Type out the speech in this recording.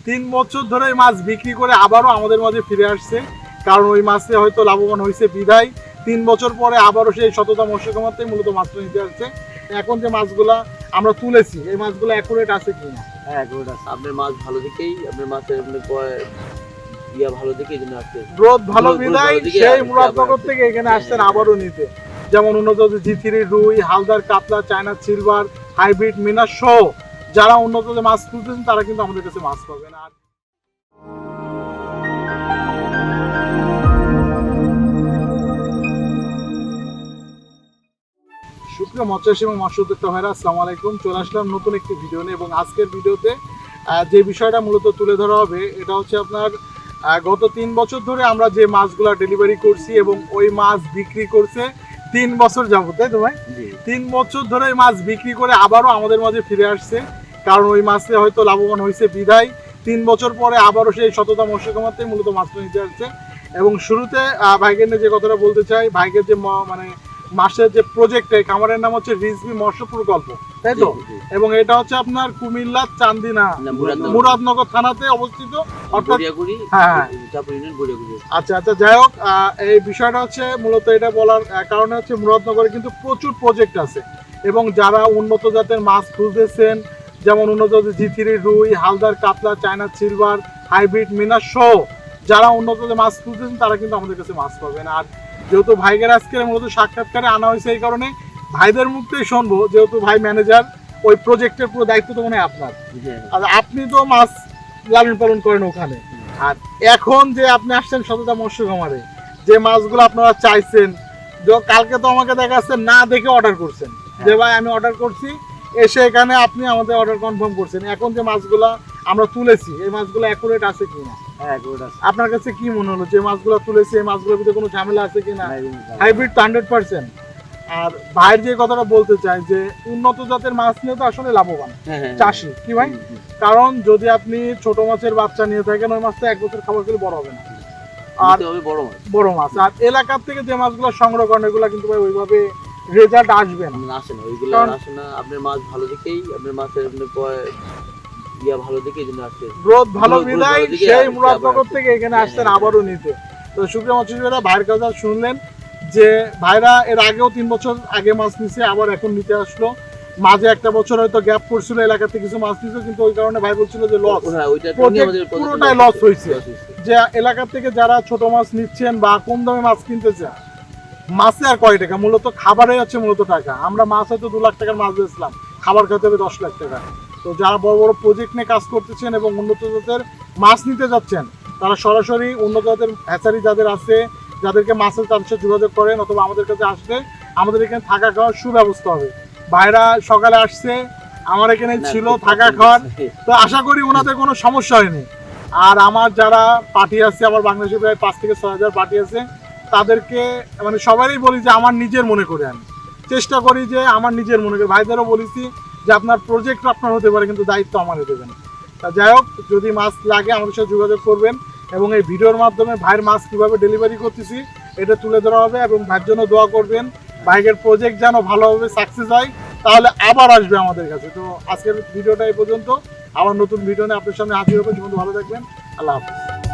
3 বছর ধরে এই মাছ বিক্রি করে আবারও আমাদের মাঝে ফিরে আসছে, কারণ ওই মাছে হয়তো লাভবান হয়েছে বিধায় 3 বছর পরে আবারও সেই সততা মৎস্য খামারতেই মূলত মাছটা নিতে আসছে। এখন যে মাছগুলা আমরা তুলেছি এই মাছগুলো অ্যাকুরেট আছে কিনা? হ্যাঁ অ্যাকুরেট আছে। আপনার মাছ ভালো দেখেই আপনার মাছের ইয়া ভালো দেখেই জন্য আসছে, গ্রোথ ভালো বিধায় সেই মুরাদনগর থেকে এখানে আসছেন আবারও নিতে। যেমন উন্নত জি3 রুই, হালদার কাতলা, চায়না সিলভার, হাইব্রিড মিনা সহ যারা উন্নত মাছ তুলতেছেন তারা কিন্তু আমাদের কাছে মাছ পাবেন। আর সুপ্রিয় মৎস্য এবং মৎস্য উদ্যোক্তা ভাইরা, আসসালামু আলাইকুম। চলে আসলাম নতুন একটি ভিডিও নিয়ে এবং আজকের ভিডিওতে যে বিষয়টা মূলত তুলে ধরা হবে এটা হচ্ছে আপনার গত 3 বছর ধরে আমরা যে মাছগুলা ডেলিভারি করছি এবং ওই মাছ বিক্রি করছে 3 বছর যাবত, তাই তো ভাই? 3 বছর ধরে এই মাছ বিক্রি করে আবারও আমাদের মাঝে ফিরে আসছে, কারণ ওই মাছে হয়তো লাভবান হয়েছে বিধায় 3 বছর পরে আবারও সেই সততা মৎস্য খামারতেই মূলত মাছটা নিতে আসছে। এবং শুরুতে ভাইকে নিয়ে যে কথাটা বলতে চাই, ভাইকের যে মানে মাসের যে প্রজেক্ট, এই খামারের নাম হচ্ছে রিজভি মৎস্য প্রকল্প, তাই তো? এবং এটা হচ্ছে আপনার কুমিল্লা চান্দিনা মুরাদনগর থানাতে অবস্থিত, অর্থাৎ হ্যাঁ। আচ্ছা আচ্ছা, যাই হোক, এই বিষয়টা হচ্ছে মূলত এটা বলার কারণে হচ্ছে মুরাদনগরে কিন্তু প্রচুর প্রজেক্ট আছে এবং যারা উন্নত জাতের মাছ খুঁজতেছেন, যেমন উন্নত জি3 রুই, হালদার কাতলা, চায়না সিলভার, হাইব্রিড মিনা সহ যারা উন্নত মাছ খুঁজতেছেন তারা কিন্তু আমাদের কাছে মাছ পাবেন। আর যেহেতু ভাইদের আজকে মূলত সাক্ষাৎকারে আনা হয়েছে এই কারণে ভাইদের মুখতেই শুনবো, যেহেতু ভাই ম্যানেজার, ওই প্রজেক্টের পুরো দায়িত্ব তো মনে হয় আপনার। আর আপনি তো মাছ লালন পালন করেন ওখানে, আর এখন যে আপনি আসছেন সততা মৎস্য খামারে, যে মাছগুলো আপনারা চাইছেন, কালকে তো আমাকে দেখাচ্ছেন না দেখে অর্ডার করছেন যে ভাই আমি অর্ডার করছি, এসে এখানে আপনি আমাদের অর্ডার কনফার্ম করছেন। এখন যে মাছগুলো আমরা তুলেছি এই মাছগুলো অ্যাকুরেট আছে কিনা? আপনার কাছে কি মনে হলো যে মাছগুলো তুলেছি এই মাছগুলোর ভিতরে কোনো ঝামেলা আছে কিনা? হাইব্রিড তো 100%। আর ভাইয়ের যে কথাটা বলতে চাই যে উন্নত জাতের মাছ নিয়ে তো আসলে লাভবান চাষি, কি ভাই? কারণ যদি আপনি ছোট মাছের বাচ্চা নিয়ে থাকেন ওই মাছটা 1 বছর খাবার খেলে বড় হবে না, আর বড় মাছ। আর এলাকার থেকে যে মাছগুলো সংগ্রহ করেন এগুলো কিন্তু ভাই ওইভাবে রেজাল্ট আসবে না, আসে না, ওইগুলো আসে না। আপনার মাছ ভালো দেখেই আপনার মাছের ভালো দেখেই জন্য আসছে, গ্রোথ ভালো বিধায় সেই মুরাদনগর থেকে এখানে আসছেন আবারও নিতে। তো সুপ্রিয় মৎস্যজীবীরা, ভাইয়ের কথা শুনলেন যে ভাইরা এর আগেও 3 বছর আগে মাছ নিছে, আবার এখন নিতে আসলো। মাঝে একটা বছর হয়তো গ্যাপ করছিল, এলাকাতে কিছু মাছ নিছে, কিন্তু ওই কারণে ভাই বলছিল যে লস, পুরোটাই লস হয়েছে। যে এলাকা থেকে যারা ছোট মাছ নিচ্ছেন বা কম দামে মাছ কিনতেছেন, মাছে আর কয় টাকা, মূলত খাবারে হচ্ছে মূলত টাকা। আমরা মাছ হয়তো 2 লাখ টাকার মাছ বেচলাম, খাবার খেতে হবে 10 লাখ টাকা। তো যারা বড় বড় প্রজেক্ট নিয়ে কাজ করতেছেন এবং উন্নত জাতের মাছ নিতে যাচ্ছেন, তারা সরাসরি উন্নত জাতের হ্যাচারি যাদের আছে, যাদেরকে মাছের তাদের সাথে যোগাযোগ করেন অথবা আমাদের কাছে আসলে আমাদের এখানে থাকা খাওয়ার সুব্যবস্থা হবে। ভাইরা সকালে আসছে, আমার এখানে ছিল থাকা খাওয়ার, তো আশা করি ওনাদের কোনো সমস্যা হয়নি। আর আমার যারা পার্টি আছে, আমার বাংলাদেশে প্রায় 5 থেকে 6 হাজার পার্টি আছে, তাদেরকে মানে সবারই বলি যে আমার নিজের মনে করে, আমি চেষ্টা করি যে আমার নিজের মনে করে। ভাইদেরও বলেছি যে আপনার প্রজেক্ট আপনার হতে পারে কিন্তু দায়িত্ব আমার দেবেন। তা যাই হোক, যদি মাছ লাগে আমাদের সাথে যোগাযোগ করবেন এবং এই ভিডিওর মাধ্যমে ভাইয়ের মাছ কীভাবে ডেলিভারি করতেছি এটা তুলে ধরা হবে এবং ভাইয়ের জন্য দোয়া করবেন, ভাইয়ের প্রজেক্ট যেন ভালোভাবে সাকসেস হয়, তাহলে আবার আসবে আমাদের কাছে। তো আজকের ভিডিওটা এই পর্যন্ত, আবার নতুন ভিডিও নিয়ে আপনার সামনে হাজির হবে। জীবন ভালো থাকবেন, আল্লাহ হাফিজ।